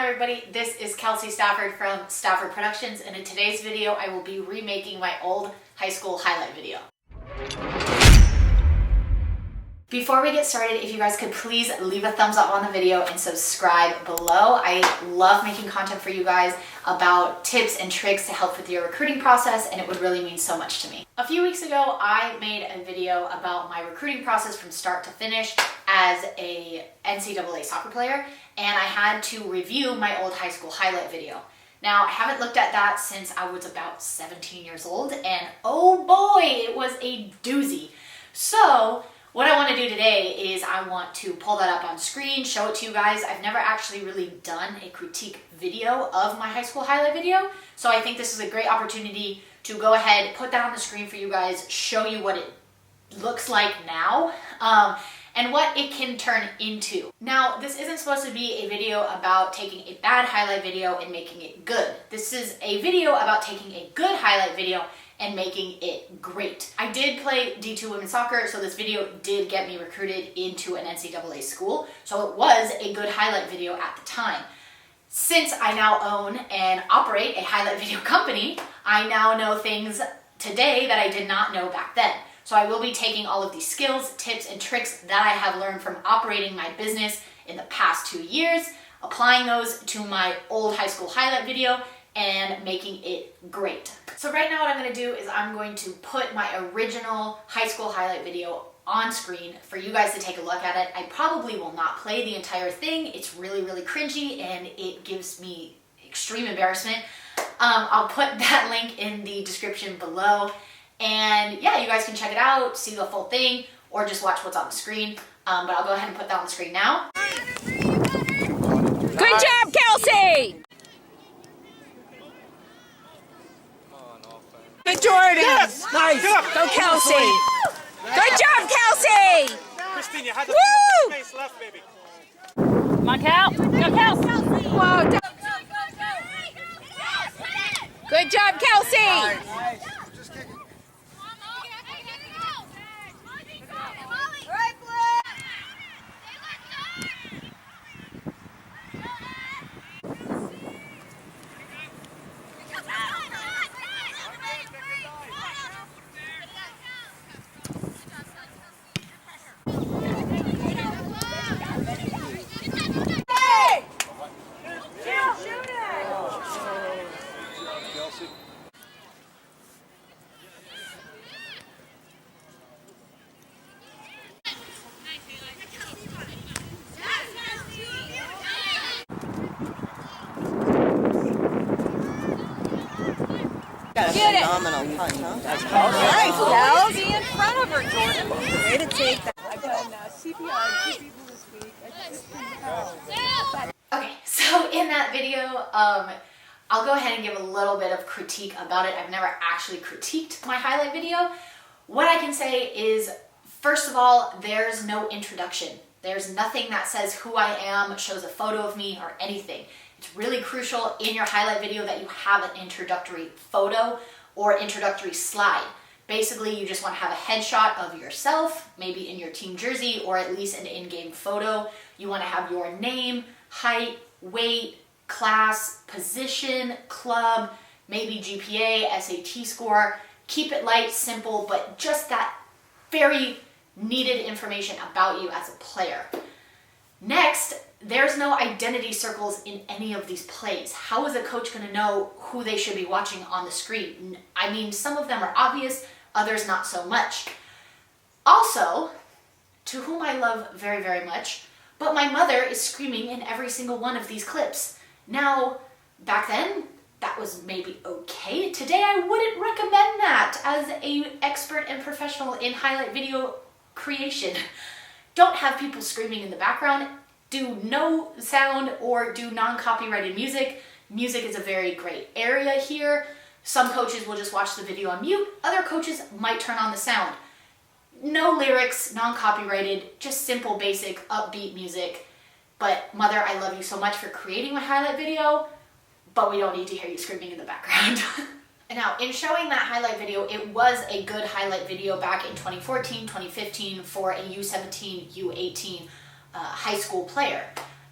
everybody, this is Kelsey Stafford from Stafford Productions, and in today's video I will be remaking my old high school highlight video. Before we get started, if you guys could please leave a thumbs up on the video and subscribe below. I love making content for you guys about tips and tricks to help with your recruiting process, and it would really mean so much to me. A few weeks ago, I made a video about my recruiting process from start to finish as a NCAA soccer player, and I had to review my old high school highlight video. Now, I haven't looked at that since I was about 17 years old, and oh boy, it was a doozy. So, what I want to do today is I want to pull that up on screen, show it to you guys. I've never actually really done a critique video of my high school highlight video, so I think this is a great opportunity to go ahead, put that on the screen for you guys, show you what it looks like now, and what it can turn into. Now, this isn't supposed to be a video about taking a bad highlight video and making it good. This is a video about taking a good highlight video and making it great. I did play D2 women's soccer, so this video did get me recruited into an NCAA school, so it was a good highlight video at the time. Since I now own and operate a highlight video company, I now know things today that I did not know back then. So I will be taking all of these skills, tips, and tricks that I have learned from operating my business in the past 2 years, applying those to my old high school highlight video, and making it great. So right now what I'm going to do is I'm going to put my original high school highlight video on screen for you guys to take a look at it. I probably will not play the entire thing. It's really, really cringy and it gives me extreme embarrassment. I'll put that link in the description below. And yeah, you guys can check it out, see the full thing, or just watch what's on the screen. But I'll go ahead and put that on the screen now. Good job, Kelsey! Good Jordan! Yes! Nice! Go, Kelsey! Good job, Kelsey! Christine, you had the space left, baby. Come on, Cal. Go, Kelsey! Whoa, good job, Kelsey! Get it! Phenomenal punch, huh? All right, Kelsey in front of her, Jordan. Way to take that. I've done CPR and two people this week. Okay, so in that video, I'll go ahead and give a little bit of critique about it. I've never actually critiqued my highlight video. What I can say is, first of all, there's no introduction. There's nothing that says who I am, shows a photo of me, or anything. It's really crucial in your highlight video that you have an introductory photo or introductory slide. Basically, you just want to have a headshot of yourself, maybe in your team jersey, or at least an in-game photo. You want to have your name, height, weight, class, position, club, maybe GPA, SAT score. Keep it light, simple, but just that very needed information about you as a player. Next, there's no identity circles in any of these plays. How is a coach going to know who they should be watching on the screen? I mean, some of them are obvious, others not so much. Also, to whom I love very, very much, but my mother is screaming in every single one of these clips. Now, back then, that was maybe okay. Today, I wouldn't recommend that as an expert and professional in highlight video creation. Don't have people screaming in the background. Do no sound or do non-copyrighted music. Music is a very great area here. Some coaches will just watch the video on mute. Other coaches might turn on the sound. No lyrics, non-copyrighted, just simple, basic, upbeat music. But Mother, I love you so much for creating my highlight video, but we don't need to hear you screaming in the background. And now, in showing that highlight video, it was a good highlight video back in 2014, 2015 for a U17, U18 high school player.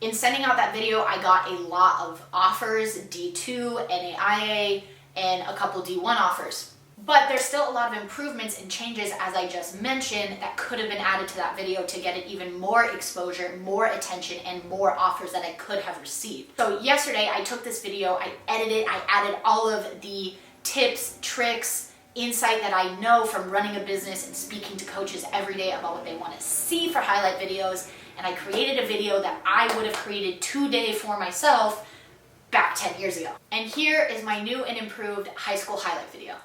In sending out that video, I got a lot of offers, D2, NAIA, and a couple D1 offers. But there's still a lot of improvements and changes, as I just mentioned, that could have been added to that video to get it even more exposure, more attention, and more offers that I could have received. So yesterday, I took this video, I edited it, I added all of the tips, tricks, insight that I know from running a business and speaking to coaches every day about what they want to see for highlight videos. And I created a video that I would have created today for myself back 10 years ago. And here is my new and improved high school highlight video.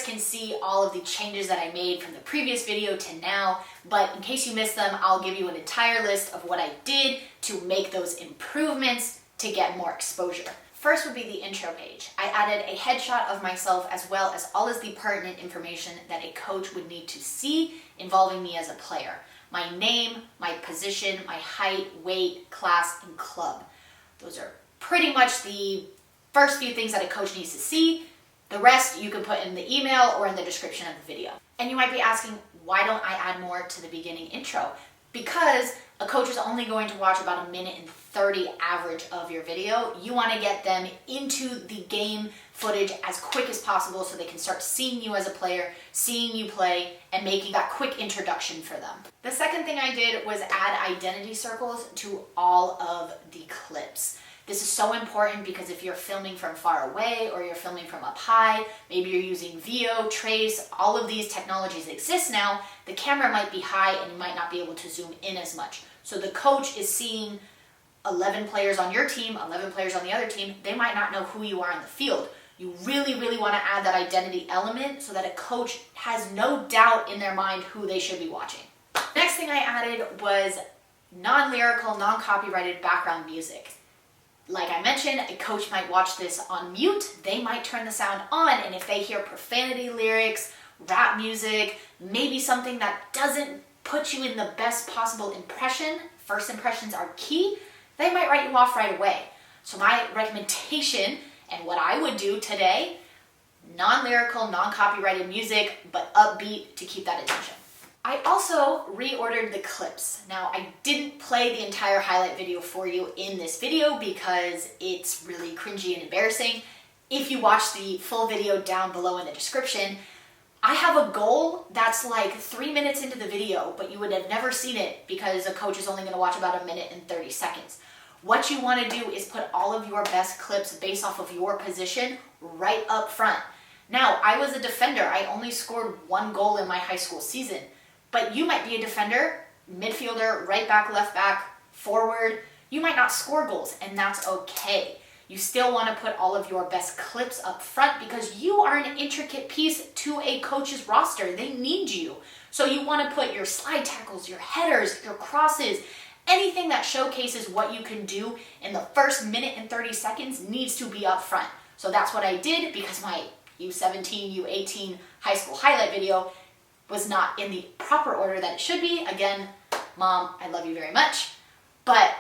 Can see all of the changes that I made from the previous video to now, but in case you missed them, I'll give you an entire list of what I did to make those improvements to get more exposure. First would be the intro page. I added a headshot of myself as well as all of the pertinent information that a coach would need to see involving me as a player. My name, my position, my height, weight, class, and club. Those are pretty much the first few things that a coach needs to see. The rest you can put in the email or in the description of the video. And you might be asking, why don't I add more to the beginning intro? Because a coach is only going to watch about 1:30 average of your video. You want to get them into the game footage as quick as possible so they can start seeing you as a player, seeing you play, and making that quick introduction for them. The second thing I did was add identity circles to all of the clips. This is so important because if you're filming from far away or you're filming from up high, maybe you're using VO, Trace, all of these technologies exist now, the camera might be high and you might not be able to zoom in as much. So the coach is seeing 11 players on your team, 11 players on the other team, they might not know who you are in the field. You really, really want to add that identity element so that a coach has no doubt in their mind who they should be watching. Next thing I added was non-lyrical, non-copyrighted background music. Like I mentioned, a coach might watch this on mute, they might turn the sound on, and if they hear profanity lyrics, rap music, maybe something that doesn't put you in the best possible impression, first impressions are key, they might write you off right away. So my recommendation, and what I would do today, non-lyrical, non-copyrighted music, but upbeat to keep that attention. I also reordered the clips. Now, I didn't play the entire highlight video for you in this video because it's really cringy and embarrassing. If you watch the full video down below in the description, I have a goal that's like 3 minutes into the video, but you would have never seen it because a coach is only going to watch about 1:30 seconds. What you want to do is put all of your best clips based off of your position right up front. Now, I was a defender. I only scored 1 goal in my high school season, but you might be a defender, midfielder, right back, left back, forward. You might not score goals, and that's okay. You still want to put all of your best clips up front because you are an intricate piece to a coach's roster. They need you. So you want to put your slide tackles, your headers, your crosses, anything that showcases what you can do in the first 1:30 seconds needs to be up front. So that's what I did because my U17, U18 high school highlight video was not in the proper order that it should be. Again, Mom, I love you very much. But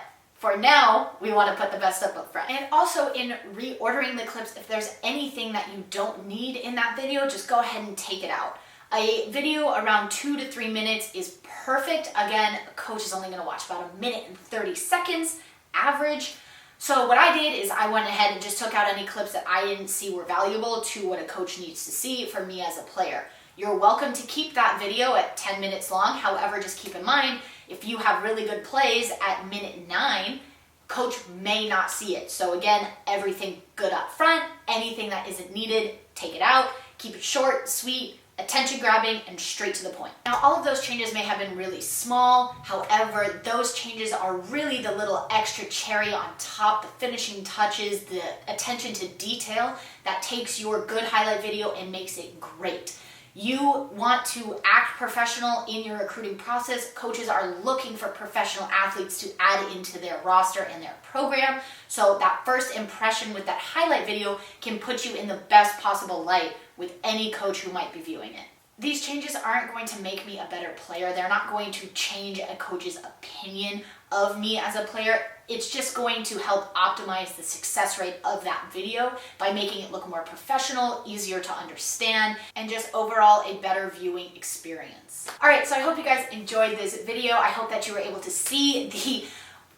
for now, we want to put the best up front. And also in reordering the clips, if there's anything that you don't need in that video, just go ahead and take it out. A video around 2 to 3 minutes is perfect. Again, a coach is only going to watch about 1:30 seconds average. So what I did is I went ahead and just took out any clips that I didn't see were valuable to what a coach needs to see for me as a player. You're welcome to keep that video at 10 minutes long. However, just keep in mind, if you have really good plays at minute 9, coach may not see it. So again, everything good up front. Anything that isn't needed, take it out. Keep it short, sweet, attention grabbing, and straight to the point. Now, all of those changes may have been really small. However, those changes are really the little extra cherry on top, the finishing touches, the attention to detail that takes your good highlight video and makes it great. You want to act professional in your recruiting process. Coaches are looking for professional athletes to add into their roster and their program. So that first impression with that highlight video can put you in the best possible light with any coach who might be viewing it. These changes aren't going to make me a better player. They're not going to change a coach's opinion of me as a player. It's just going to help optimize the success rate of that video by making it look more professional, easier to understand, and just overall a better viewing experience. All right, so I hope you guys enjoyed this video. I hope that you were able to see the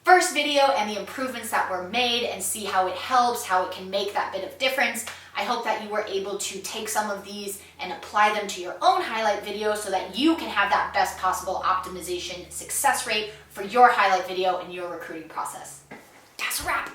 first video and the improvements that were made and see how it helps, how it can make that bit of difference. I hope that you were able to take some of these and apply them to your own highlight video so that you can have that best possible optimization success rate for your highlight video and your recruiting process. That's a wrap.